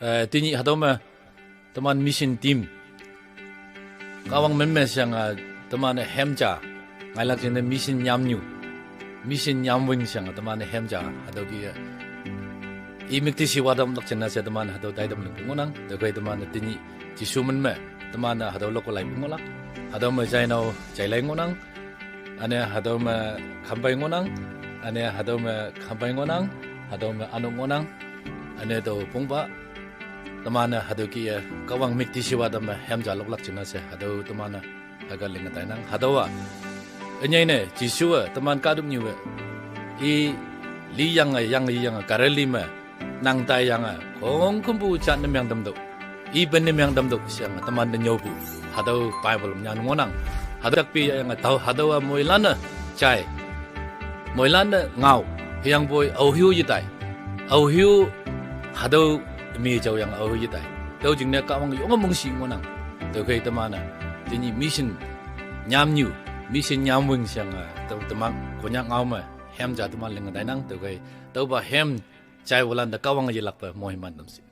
tini hadoma teman mission team Kahwang members yang teman hemja ngailak sini mission nyamnyu mission nyamwing yang teman hemja atau kia imikti siwadam nak cina saya teman atau tay teman pengunang dekai teman tini jisumen me teman atau lokal lain pengulak atau me jainau jailai ngunang ane atau me kampai ngunang ane atau me kampai ngunang atau me anu ngunang ane tu pungpa teman atau kia Kahwang mikti siwadam hemja loklak cina saya atau teman agak lengan tay nang atau Enya ini jisua teman kaduk nyuwe I li yang kareli me nang tay yang kong kumpu chat nem yang damdo I benem yang damdo siang teman den nyobu hadau bible nyan ngonang hadak pi yang tahu hadau moilana chai moilana ngau yang boy au hiu yitai au hiu hadau mi jau yang au yitai tau jingna Kahwang yong mong si ngonang tau kai temana tini mission nyamnyu mission nyamwing siang teman konyak ngau me hem ja teman lengan dainang tau kai tau ba hem chai wulan da Kahwang yelak pa mohiman tamsi